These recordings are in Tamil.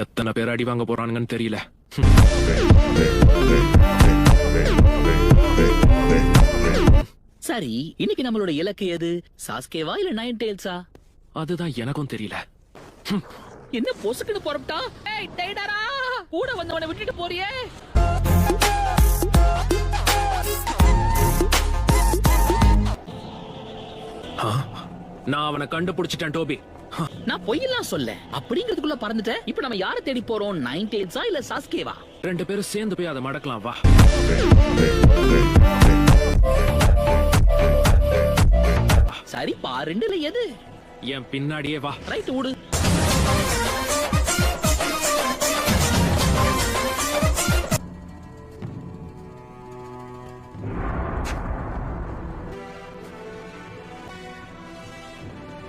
எத்தனை பேர் அடி வாங்க போறானுங்கன்னு தெரியல. சரி, இன்னைக்கு நம்மளோட இலக்கு எது? சாஸ்கேவா இல்ல நைன் டெயில்ஸா? அதுதான் எனக்கும் தெரியல. என்ன பொசுக்குன்னு புறப்பட்டா? ஏய் டைடரா, கூட வந்தவனை விட்டுட்டு போறியே? நான் அவனை கண்டுபிடிச்சிட்டேன் டோபி. நான் பொய்யெல்லாம் சொல்ல, அப்படிங்கிறதுக்குள்ள பறந்துட்டேன். இப்ப நம்ம யாரை தேடி போறோம்? நைன் டெயில்ஸா இல்ல சாஸ்கேவா? ரெண்டு பேரும் சேர்ந்து போய் அதை மடக்கலாம் வா. சரி பா, ரெண்டுல எது? என் பின்னாடியே வா. ரைட் விடு.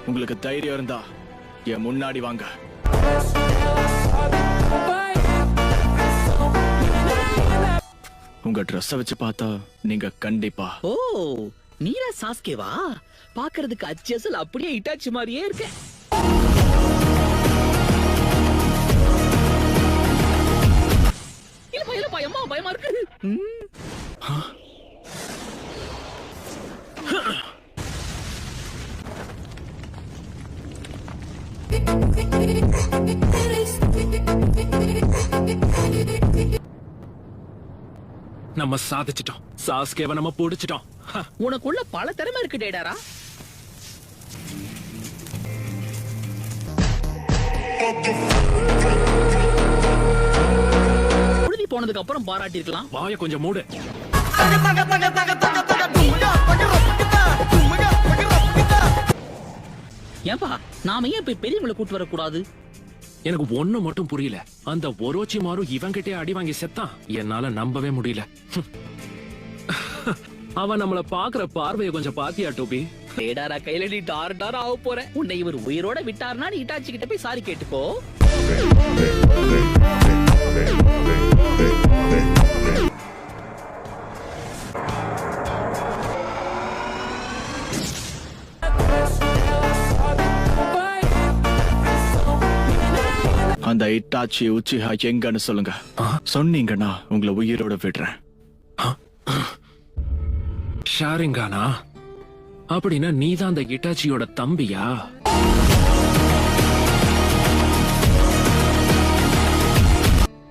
உங்களுக்கு தைரியம் இருந்தா என் முன்னாடி வாங்க. உங்க ட்ரெஸ்ஸ வச்சு பார்த்தா நீங்க கண்டிப்பா. ஓ, நீரா சாஸ்கேவா? பாக்குறதுக்கு அச்சசல் அப்படியே இட்டாச்சி மாதிரியே இருக்கு. இல்லப்பா அம்மா பயமா இருக்கு. நம்ம சாதிச்சிட்டோம். சாஸ்கேவை நம்ம பிடிச்சிட்டோம். உனக்குள்ள பல திறமை இருக்கு டேடாரா. உறுதி போனதுக்கு அப்புறம் பாராட்டி இருக்கலாம். வாய கொஞ்சம் மூடு. ஏன்பா நாம ஏன் போய் பெரியவங்களை கூட்டு வரக்கூடாது? எனக்கு ஒண்ணு மட்டும் புரியல. அந்த ஒரோச்சி மாறு இவங்கிட்டே அடி வாங்கி செத்தான். என்னால நம்பவே முடியல. அவன் நம்மள பாக்குற பார்வையை கொஞ்சம் பாத்தியா டோபி? டேடாரா கையில நீ டார் ஆக போற. உன்னை இவர் உயிரோட விட்டார்னா நீ இட்டாச்சி கிட்ட போய் சாரி கேட்டுக்கோ. அந்த இட்டாச்சி உச்சிஹா எங்கன்னு சொல்லுங்க. சொன்னீங்கன்னா உங்களை உயிரோட விடுறேன். ஷாரிங்கானா? அப்படின்னா நீதான் அந்த இட்டாச்சியோட தம்பியா?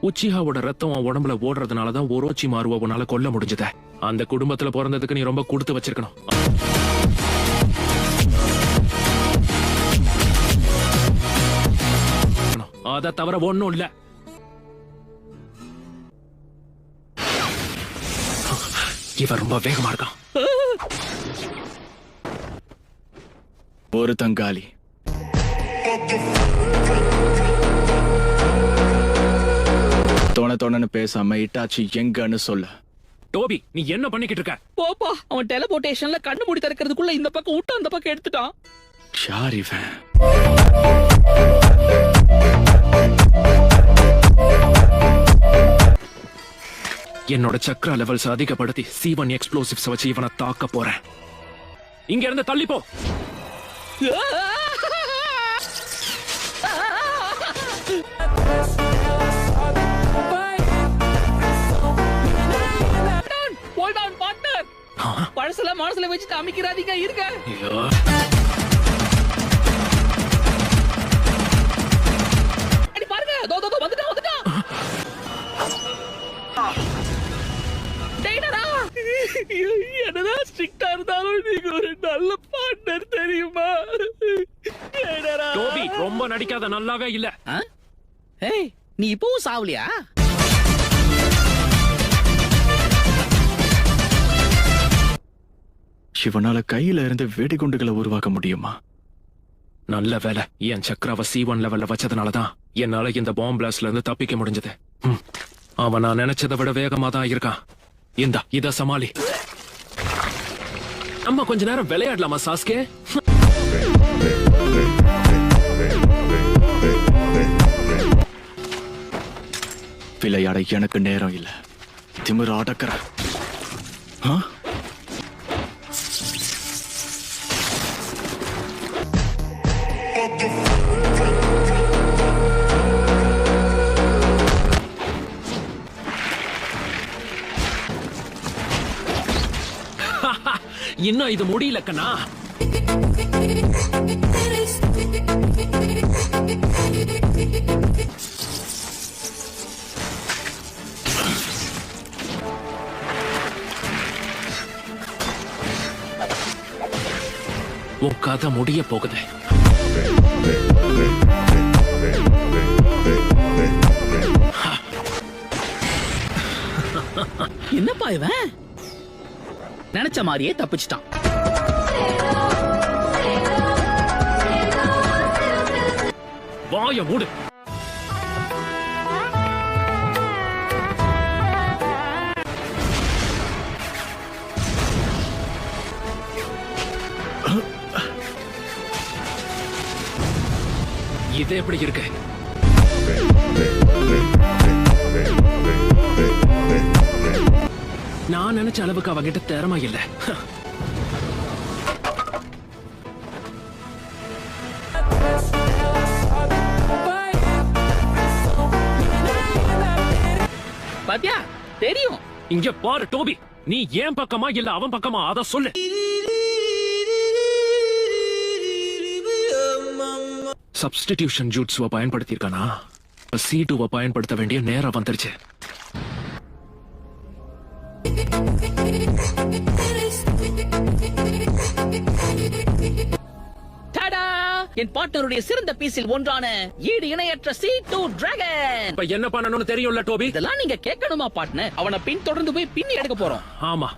உச்சிஹாவோட ரத்தம் உன் உடம்புல ஓடுறதுனாலதான் ஒரோச்சி மாறுவ உன்னால கொல்ல முடிஞ்சத. அந்த குடும்பத்துல பிறந்ததுக்கு நீ ரொம்ப கொடுத்து வச்சிருக்கணும். அத தவிர ஒண்ணும் இல்ல. இவன் ரொம்ப வேகமா இருக்கான். ஒரு தங்காளி. தோணன்னு பேசாம இட்டாச்சி எங்கன்னு சொல்ல. டோபி, நீ என்ன பண்ணிக்கிட்டு இருக்க? போப்பா, அவன் டெலிபோர்டேஷன்ல கண்ணு மூடி திறக்கிறதுக்குள்ள இந்த பக்கம் விட்டு அந்த பக்கம் எடுத்துட்டான். யார் இவன்? என்னோட சக்ரா லெவல்ஸ் அதிகப்படுத்தி C1 எக்ஸ்ப்ளோசிவ்ஸ் வச்சு இவனை தாக்க போறேன். இங்க இருந்து தள்ளி போ. பழசல மனசுல வச்சு காமிக்கிறாதீங்க. இருக்க பாருங்க. என்னதான் ஸ்ட்ரிக்டா இருந்தாலும் நீங்க ஒரு நல்ல பார்ட்னர் தெரியுமா? டோபி, ரொம்ப நடிக்காத. நல்லாவே இல்ல. ஏய், நீ இப்பவும் சாவலியா? இவனால கையில இருந்து வெடிகுண்டுகளை உருவாக்க முடியுமா? நல்ல வேலை என் சக்ராவை C1 லெவல்ல வச்சதுனாலதான் என்னால இந்த பாம்பு பிளாஸ்ட்ல இருந்து தப்பிக்க முடிஞ்சது. அவன் நான் நினைச்சதை விட வேகமா தான் இருக்கான். இத சமாளி. நம்ம கொஞ்ச நேரம் விளையாடலாமா சாஸ்கே? விளையாட எனக்கு நேரம் இல்ல. திமிர அடக்குற. இன்னும் இது முடியல கண்ணா. உன் கதை முடிய போகுது. என்னப்பா இவன் நினைச்ச மாதிரியே தப்பிச்சிட்டான். வாய மூடு. இது எப்படி இருக்கு? நான் நினைச்ச அளவுக்கு அவகிட்ட திறமை இல்ல. பாத்தியா தெரியும். இங்க பாரு டோபி, நீ ஏன் பக்கமா இல்ல அவன் பக்கமா அத சொல்லு. சப்ஸ்டிடியூஷன் ஜூட்ஸுவ பயன்படுத்தியிருக்கானா? C2 பயன்படுத்த வேண்டிய நேரம் வந்துருச்சு. டாடா! என் பார்ட்னருடைய சிறந்த பீஸில் ஒன்றான ஈடு இணையற்ற C2 டிராகன். இப்ப என்ன பண்ணணும்னு தெரியும்ல டோபி? இதெல்லாம் நீங்க கேட்கணுமா பார்ட்னர்? அவனை பின் தொடர்ந்து போய் பின்னி எடுக்க போறோம். ஆமா.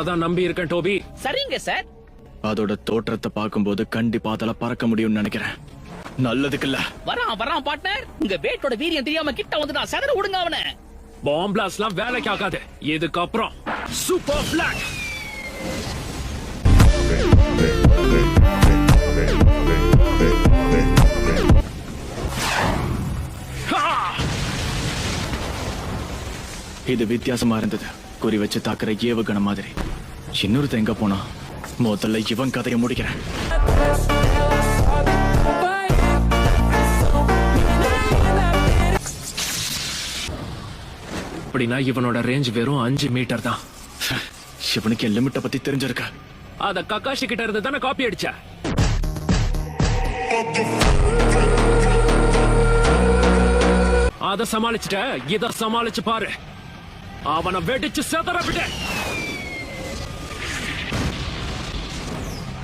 அதான் நம்பி இருக்கேன் டோபி. சரிங்க சார். அதோட தோற்றத்தை பார்க்கும்போது கண்டிப்பா அதல பறக்க முடியும்னு நினைக்கிறேன். நல்லதுக்குல்ல. வரான் பார்ட்னர். உங்க பேட்டோட வீரியம் தெரியாம கிட்ட வந்து நான் சதற விடுங்க அவனை. பாம் பிளாஸ்ட்லாம் வேலைக்கு ஆகாது. இதுக்கப்புறம் சூப்பர் பிளாக். இது வித்தியாசமா இருந்தது. குறி வச்சு தாக்குற ஏவுகணை மாதிரி. இன்னொருத்த எங்க போனா? முதல்ல இவன் கதையை முடிக்கிறேன். அப்படின்னா இவனோட ரேஞ்ச் வெறும் 5 மீட்டர் தான். இவனுக்கு என் லிமிட்ட பத்தி தெரிஞ்சிருக்க. அத கக்காஷி கிட்ட இருந்து தானே காப்பி அடிச்ச. அத சமாளிச்சுட்ட, இத சமாளிச்சு பாரு. அவனை வெடிச்சு செதற விட.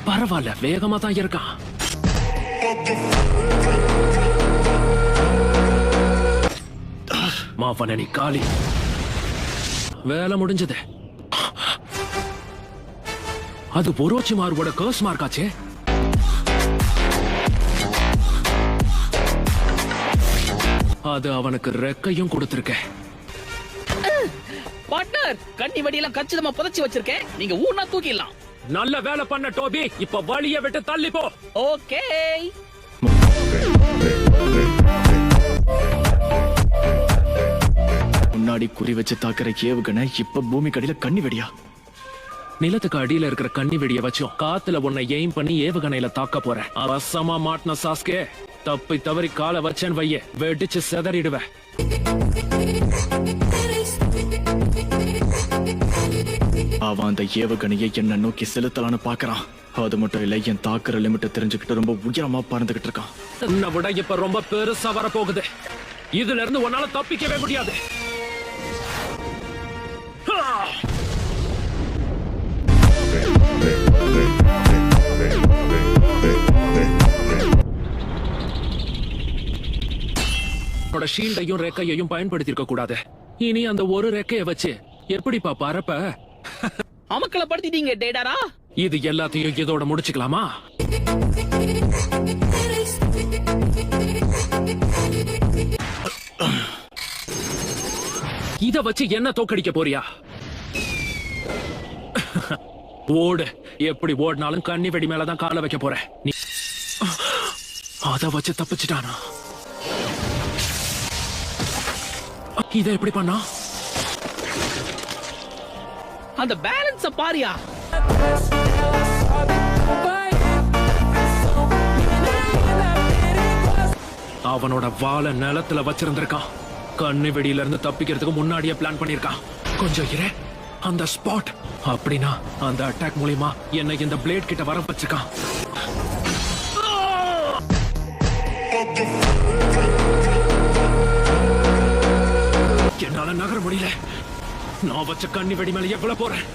பரவாயில்ல, வேகமா தான் இருக்கான். மாவன நீ காலி. வேலை முடிஞ்சது. அது ஒரோச்சி மார்வோட கர்ஸ் மார்க்காச்சே. அது அவனுக்கு ரெக்கையும் கொடுத்திருக்க. பார்ட்னர், கண்ணி வடியெல்லாம் கச்சிதமா புதைச்சு வச்சிருக்கேன். நீங்க ஊர்னா தூக்கிடலாம். நல்ல வேலை பண்ண டோபி. இப்ப வழிய விட்டு தள்ளி போ. ஓகே. முன்னாடி குறி வச்சு தாக்குற ஏவுகணை இப்ப பூமி கடியில கண்ணி வெடியா? நிலத்துக்கு அடியில இருக்கிற கண்ணி வெடிய வச்சோம் காத்துல உன்னை எய்ம் பண்ணி ஏவுகணையில தாக்க போறேன். அவசமா மாட்டின சாஸ்கே, தப்பி தவறி காலை வச்சேன் வைய, வெடிச்சு செதறிடுவ. அவன் அந்த ஏவுகணையை என்ன நோக்கி செலுத்தலான்னு பாக்குறான். அது மட்டும் இல்ல, என் தாக்குற லிமிட்ட தெரிஞ்சுக்கிட்டு ரொம்ப உயரமா பறந்துகிட்டு இருக்கான். உன்னை விட இப்ப ரொம்ப பெருசா வர போகுது. இதுல இருந்து உன்னால தப்பிக்கவே முடியாது. ஷீல்டையும் ரெக்கையையும் பயன்படுத்திருக்க கூடாது. இனி அந்த ஒரு ரெக்கைய வச்சு எப்படிப்பா பறப்ப? அமக்கள படுத்திட்டீங்க டேடாரா. இது எல்லாத்தையும் இதோட முடிச்சுக்கலாமா? இத வச்சு என்ன தோக்கடிக்க போறியா? ஓடு. எப்படி ஓடினாலும் கண்ணி வெடி மேலதான் கால வைக்க போற. நீ அத வச்சு தப்பிச்சிட்டானா? இத எப்படி பண்ணா? அந்த பேலன்ஸ பாரியா. அவனை அவனோட வாளை நிலத்துல வச்சிருந்திருக்கான். கண்ணு வெடியில இருந்து தப்பிக்கிறதுக்கு முன்னாடியே பிளான் பண்ணிருக்கான். கொஞ்சம் இரு, அந்த ஸ்பாட் அப்படின்னா அந்த அட்டாக் மூலியமா என்னை இந்த பிளேட் கிட்ட வர வச்சிருக்கான். என்னால நகர முடியல. நான் வச்ச கண்ணி வெடி மேல எவ்வளவு போறேன்.